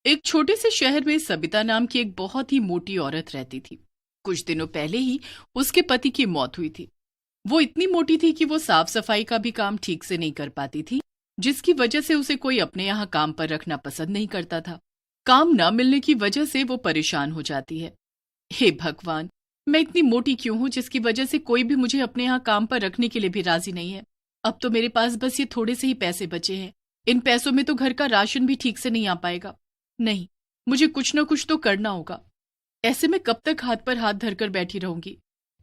एक छोटे से शहर में सबिता नाम की एक बहुत ही मोटी औरत रहती थी। कुछ दिनों पहले ही उसके पति की मौत हुई थी। वो इतनी मोटी थी कि वो साफ सफाई का भी काम ठीक से नहीं कर पाती थी, जिसकी वजह से उसे कोई अपने यहाँ काम पर रखना पसंद नहीं करता था। काम न मिलने की वजह से वो परेशान हो जाती है। हे भगवान, मैं इतनी मोटी क्यों हूँ जिसकी वजह से कोई भी मुझे अपने यहाँ काम पर रखने के लिए भी राजी नहीं है। अब तो मेरे पास बस ये थोड़े से ही पैसे बचे हैं। इन पैसों में तो घर का राशन भी ठीक से नहीं आ पाएगा। नहीं, मुझे कुछ न कुछ तो करना होगा। ऐसे में कब तक हाथ पर हाथ धरकर बैठी रहूंगी।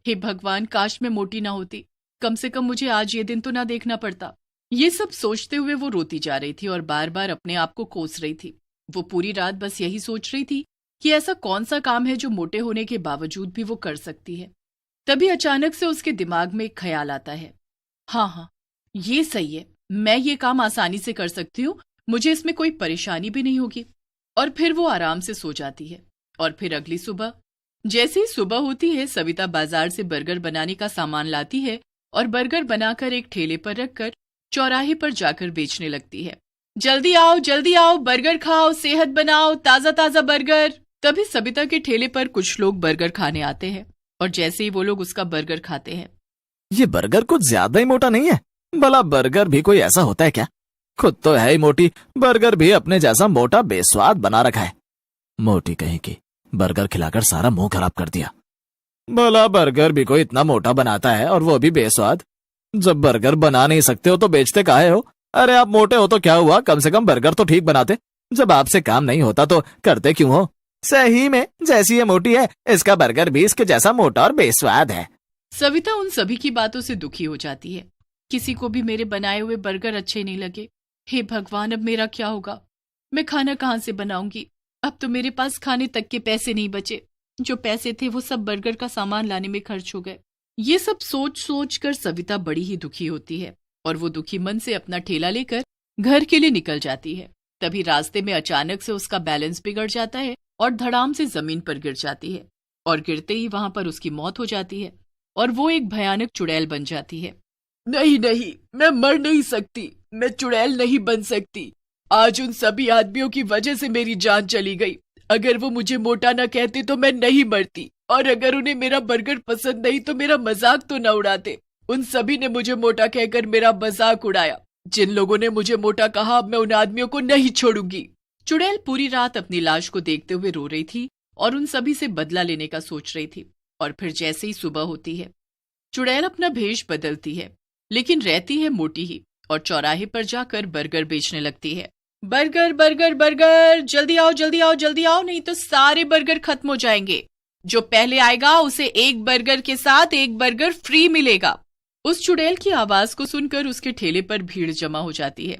हे भगवान, काश मैं मोटी ना होती। कम से कम मुझे आज ये दिन तो ना देखना पड़ता। ये सब सोचते हुए वो रोती जा रही थी और बार बार अपने आप को कोस रही थी। वो पूरी रात बस यही सोच रही थी कि ऐसा कौन सा काम है जो मोटे होने के बावजूद भी वो कर सकती है। तभी अचानक से उसके दिमाग में एक ख्याल आता है। हाँ, ये सही है, मैं ये काम आसानी से कर सकती हूँ, मुझे इसमें कोई परेशानी भी नहीं होगी। और फिर वो आराम से सो जाती है। और फिर अगली सुबह जैसे ही सुबह होती है, सविता बाजार से बर्गर बनाने का सामान लाती है और बर्गर बनाकर एक ठेले पर रखकर चौराहे पर जाकर बेचने लगती है। जल्दी आओ, बर्गर खाओ, सेहत बनाओ, ताजा ताजा बर्गर। तभी सबिता के ठेले पर कुछ लोग बर्गर खाने आते हैं और जैसे ही वो लोग उसका बर्गर खाते हैं, ये बर्गर कुछ ज्यादा ही मोटा नहीं है? भला बर्गर भी कोई ऐसा होता है क्या? खुद तो है ही मोटी, बर्गर भी अपने जैसा मोटा बेस्वाद बना रखा है। मोटी कहीं की, बर्गर खिलाकर सारा मुंह खराब कर दिया। भला बर्गर भी कोई इतना मोटा बनाता है और वो भी बेस्वाद? जब बर्गर बना नहीं सकते हो तो बेचते काहे हो? अरे आप मोटे हो तो क्या हुआ, कम से कम बर्गर तो ठीक बनाते। जब आपसे काम नहीं होता तो करते क्यों हो? सही में जैसी ये मोटी है, इसका बर्गर भी इसके जैसा मोटा और बेस्वाद है। सविता उन सभी की बातों से दुखी हो जाती है। किसी को भी मेरे बनाए हुए बर्गर अच्छे नहीं लगे। हे भगवान, अब मेरा क्या होगा? मैं खाना कहाँ से बनाऊंगी? अब तो मेरे पास खाने तक के पैसे नहीं बचे। जो पैसे थे वो सब बर्गर का सामान लाने में खर्च हो गए। ये सब सोच सोच कर सविता बड़ी ही दुखी होती है और वो दुखी मन से अपना ठेला लेकर घर के लिए निकल जाती है। तभी रास्ते में अचानक से उसका बैलेंस बिगड़ जाता है और धड़ाम से जमीन पर गिर जाती है और गिरते ही वहां पर उसकी मौत हो जाती है और वो एक भयानक चुड़ैल बन जाती है। नहीं, मैं मर नहीं सकती, मैं चुड़ैल नहीं बन सकती। आज उन सभी आदमियों की वजह से मेरी जान चली गई। अगर वो मुझे मोटा न कहते तो मैं नहीं मरती, और अगर उन्हें मेरा बर्गर पसंद नहीं तो मेरा मजाक तो न उड़ाते। उन सभी ने मुझे मोटा कहकर मेरा मजाक उड़ाया। जिन लोगों ने मुझे मोटा कहा, अब मैं उन आदमियों को नहीं छोड़ूंगी। चुड़ैल पूरी रात अपनी लाश को देखते हुए रो रही थी और उन सभी से बदला लेने का सोच रही थी। और फिर जैसे ही सुबह होती है, चुड़ैल अपना भेष बदलती है, लेकिन रहती है मोटी ही, और चौराहे पर जाकर बर्गर बेचने लगती है। बर्गर बर्गर बर्गर, जल्दी आओ, नहीं तो सारे बर्गर खत्म हो जाएंगे। जो पहले आएगा उसे एक बर्गर के साथ एक बर्गर फ्री मिलेगा। उस चुड़ैल की आवाज को सुनकर उसके ठेले पर भीड़ जमा हो जाती है।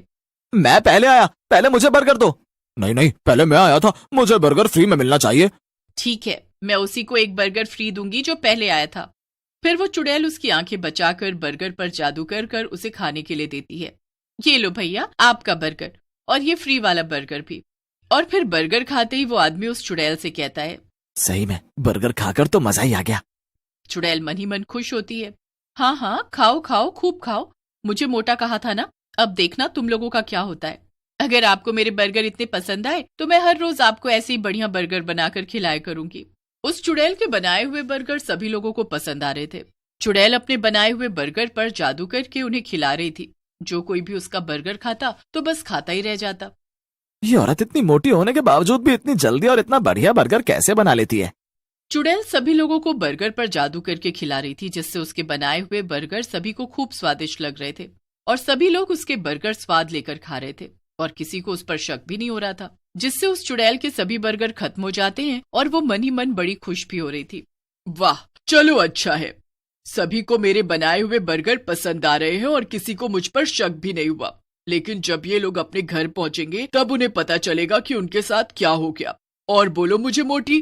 मैं पहले आया, पहले मुझे बर्गर दो। नहीं, पहले मैं आया था, मुझे बर्गर फ्री में मिलना चाहिए। ठीक है, मैं उसी को एक बर्गर फ्री दूंगी जो पहले आया था। फिर वो चुड़ैल उसकी आंखें बचाकर बर्गर पर जादू कर उसे खाने के लिए देती है। ये लो भैया, आपका बर्गर, और ये फ्री वाला बर्गर भी। और फिर बर्गर खाते ही वो आदमी उस चुड़ैल से कहता है, सही में बर्गर खाकर तो मजा ही आ गया। चुड़ैल मन ही मन खुश होती है। हाँ, खाओ, खूब खाओ। मुझे मोटा कहा था ना, अब देखना तुम लोगों का क्या होता है। अगर आपको मेरे बर्गर इतने पसंद आए तो मैं हर रोज आपको ऐसे ही बढ़िया बर्गर बनाकर खिलाया करूंगी। उस चुड़ैल के बनाए हुए बर्गर सभी लोगों को पसंद आ रहे थे। चुड़ैल अपने बनाए हुए बर्गर पर जादू करके उन्हें खिला रही थी। जो कोई भी उसका बर्गर खाता तो बस खाता ही रह जाता। ये औरत इतनी मोटी होने के बावजूद भी इतनी जल्दी और इतना बढ़िया बर्गर कैसे बना लेती है? चुड़ैल सभी लोगों को बर्गर पर जादू करके खिला रही थी, जिससे उसके बनाए हुए बर्गर सभी को खूब स्वादिष्ट लग रहे थे और सभी लोग उसके बर्गर स्वाद लेकर खा रहे थे और किसी को उस पर शक भी नहीं हो रहा था, जिससे उस चुड़ैल के सभी बर्गर खत्म हो जाते हैं और वो मन ही मन बड़ी खुश भी हो रही थी। वाह, चलो अच्छा है, सभी को मेरे बनाए हुए बर्गर पसंद आ रहे हैं और किसी को मुझ पर शक भी नहीं हुआ। लेकिन जब ये लोग अपने घर पहुंचेंगे तब उन्हें पता चलेगा कि उनके साथ क्या हो गया। और बोलो मुझे मोटी।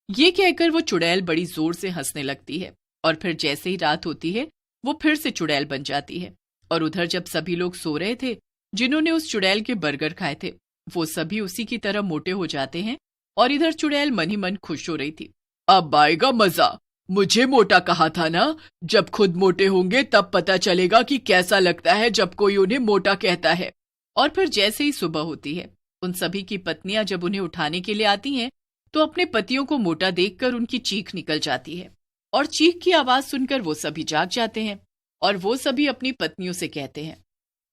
ये कहकर वो चुड़ैल बड़ी जोर से हंसने लगती है और फिर जैसे ही रात होती है वो फिर से चुड़ैल बन जाती है। और उधर जब सभी लोग सो रहे थे जिन्होंने उस चुड़ैल के बर्गर खाए थे, वो सभी उसी की तरह मोटे हो जाते हैं और इधर चुड़ैल मन ही मन खुश हो रही थी। अब आएगा मजा, मुझे मोटा कहा था ना, जब खुद मोटे होंगे तब पता चलेगा कि कैसा लगता है जब कोई उन्हें मोटा कहता है। और फिर जैसे ही सुबह होती है उन सभी की पत्नियां जब उन्हें उठाने के लिए आती हैं तो अपने पतियों को मोटा देखकर उनकी चीख निकल जाती है और चीख की आवाज सुनकर वो सभी जाग जाते हैं और वो सभी अपनी पत्नियों से कहते हैं,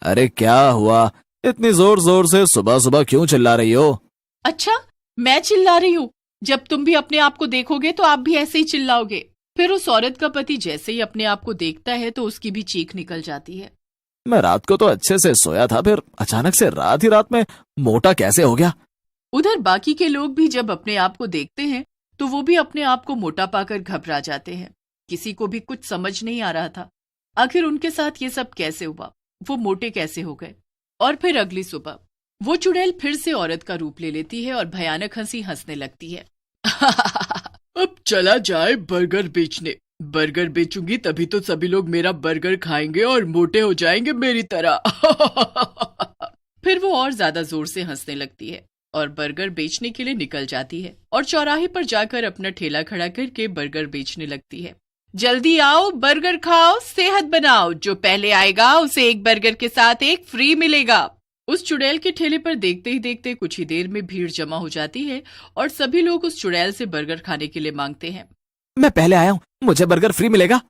अरे क्या हुआ, इतनी जोर जोर से सुबह सुबह क्यों चिल्ला रही हो? अच्छा, मैं चिल्ला रही हूँ? जब तुम भी अपने आप को देखोगे तो आप भी ऐसे ही चिल्लाओगे। फिर उस औरत का पति जैसे ही अपने आप को देखता है तो उसकी भी चीख निकल जाती है। मैं रात को तो अच्छे से सोया था, फिर अचानक से रात ही रात में मोटा कैसे हो गया? उधर बाकी के लोग भी जब अपने आप को देखते हैं तो वो भी अपने आप को मोटा पाकर घबरा जाते हैं। किसी को भी कुछ समझ नहीं आ रहा था आखिर उनके साथ ये सब कैसे हुआ, वो मोटे कैसे हो गए। और फिर अगली सुबह वो चुड़ैल फिर से औरत का रूप ले लेती है और भयानक हंसी हंसने लगती है। अब चला जाए बर्गर बेचने। बर्गर बेचूंगी तभी तो सभी लोग मेरा बर्गर खाएंगे और मोटे हो जाएंगे मेरी तरह। फिर वो और ज्यादा जोर से हंसने लगती है और बर्गर बेचने के लिए निकल जाती है और चौराहे पर जाकर अपना ठेला खड़ा करके बर्गर बेचने लगती है। जल्दी आओ, बर्गर खाओ, सेहत बनाओ, जो पहले आएगा उसे एक बर्गर के साथ एक फ्री मिलेगा। उस चुड़ैल के ठेले पर देखते ही देखते कुछ ही देर में भीड़ जमा हो जाती है और सभी लोग उस चुड़ैल से बर्गर खाने के लिए मांगते हैं। मैं पहले आया हूँ, मुझे बर्गर फ्री मिलेगा।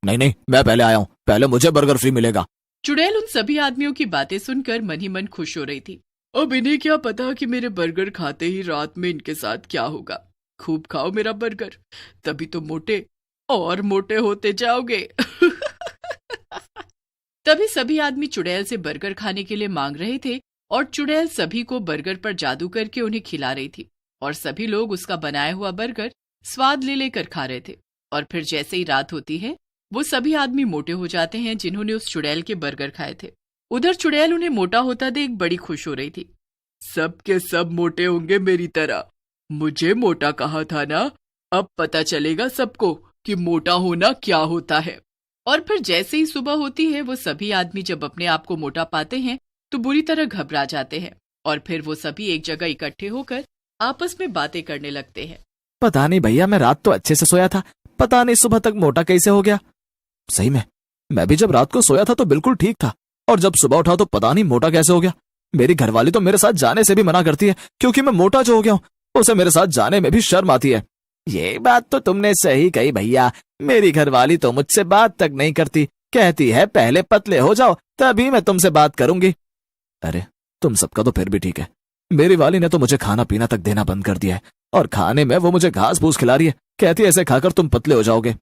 नहीं नहीं, मैं पहले आया हूँ, पहले मुझे बर्गर फ्री मिलेगा। चुड़ैल उन सभी आदमियों की बातें सुनकर मन ही मन खुश हो रही थी। अब इन्हें क्या पता कि मेरे बर्गर खाते ही रात में इनके साथ क्या होगा। खूब खाओ मेरा बर्गर, तभी तो मोटे और मोटे होते जाओगे। तभी सभी आदमी चुड़ैल से बर्गर खाने के लिए मांग रहे थे और चुड़ैल सभी को बर्गर पर जादू करके उन्हें खिला रही थी और सभी लोग उसका बनाया हुआ बर्गर स्वाद ले लेकर खा रहे थे। और फिर जैसे ही रात होती है वो सभी आदमी मोटे हो जाते हैं जिन्होंने उस चुड़ैल के बर्गर खाए थे। उधर चुड़ैल उन्हें मोटा होता देख बड़ी खुश हो रही थी। सब के सब मोटे होंगे मेरी तरह, मुझे मोटा कहा था ना, अब पता चलेगा सबको कि मोटा होना क्या होता है। और फिर जैसे ही सुबह होती है वो सभी आदमी जब अपने आप को मोटा पाते हैं तो बुरी तरह घबरा जाते हैं और फिर वो सभी एक जगह इकट्ठे होकर आपस में बातें करने लगते हैं। पता नहीं भैया, मैं रात तो अच्छे से सोया था, पता नहीं सुबह तक मोटा कैसे हो गया। सही में मैं भी जब रात को सोया था तो बिल्कुल ठीक था और जब सुबह उठा तो पता नहीं मोटा कैसे हो गया। मेरी घरवाली तो मेरे साथ जाने से भी मना करती है क्योंकि मैं मोटा जो हो गया हूँ, उसे मेरे साथ जाने में भी शर्म आती है। ये बात तो तुमने सही कही भैया, मेरी घरवाली तो मुझसे बात तक नहीं करती, कहती है पहले पतले हो जाओ तभी मैं तुमसे बात करूंगी। अरे तुम सबका तो फिर भी ठीक है, मेरी वाली ने तो मुझे खाना पीना तक देना बंद कर दिया है और खाने में वो मुझे घास फूस खिला रही है, कहती है ऐसे खाकर तुम पतले हो जाओगे।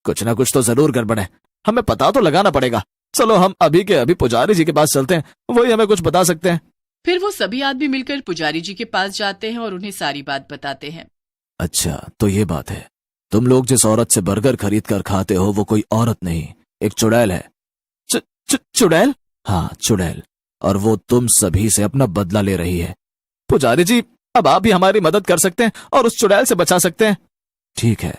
कुछ ना कुछ तो जरूर गड़बड़ है, हमें पता तो लगाना पड़ेगा। चलो हम अभी के अभी पुजारी जी के पास चलते हैं, वही हमें कुछ बता सकते हैं। फिर वो सभी आदमी मिलकर पुजारी जी के पास जाते हैं और उन्हें सारी बात बताते हैं। अच्छा तो ये बात है, तुम लोग जिस औरत से बर्गर खरीद कर खाते हो वो कोई औरत नहीं, एक चुड़ैल है। चुड़ैल? हाँ चुड़ैल, और वो तुम सभी से अपना बदला ले रही है। पुजारी जी अब आप भी हमारी मदद कर सकते हैं और उस चुड़ैल से बचा सकते हैं। ठीक है,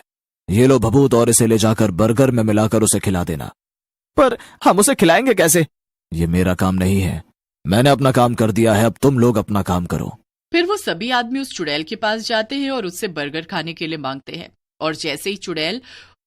ये लो भभूत और इसे ले जाकर बर्गर में मिलाकर उसे खिला देना। पर हम उसे खिलाएंगे कैसे? ये मेरा काम नहीं है, मैंने अपना काम कर दिया है, अब तुम लोग अपना काम करो। फिर वो सभी आदमी उस चुड़ैल के पास जाते हैं और उससे बर्गर खाने के लिए मांगते हैं और जैसे ही चुड़ैल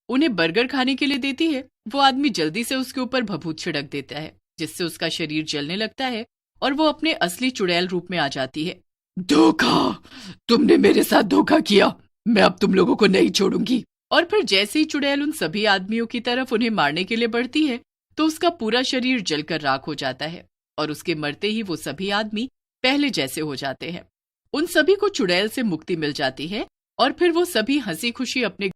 उन्हें बर्गर खाने के लिए देती है वो आदमी जल्दी से उसके ऊपर भभूत छिड़क देता है जिससे उसका शरीर जलने लगता है और वो अपने असली चुड़ैल रूप में आ जाती है। धोखा, तुमने मेरे साथ धोखा किया, मैं अब तुम लोगों को नहीं छोड़ूंगी। और फिर जैसे ही चुड़ैल उन सभी आदमियों की तरफ उन्हें मारने के लिए बढ़ती है तो उसका पूरा शरीर जलकर राख हो जाता है और उसके मरते ही वो सभी आदमी पहले जैसे हो जाते हैं। उन सभी को चुड़ैल से मुक्ति मिल जाती है और फिर वो सभी हंसी खुशी अपने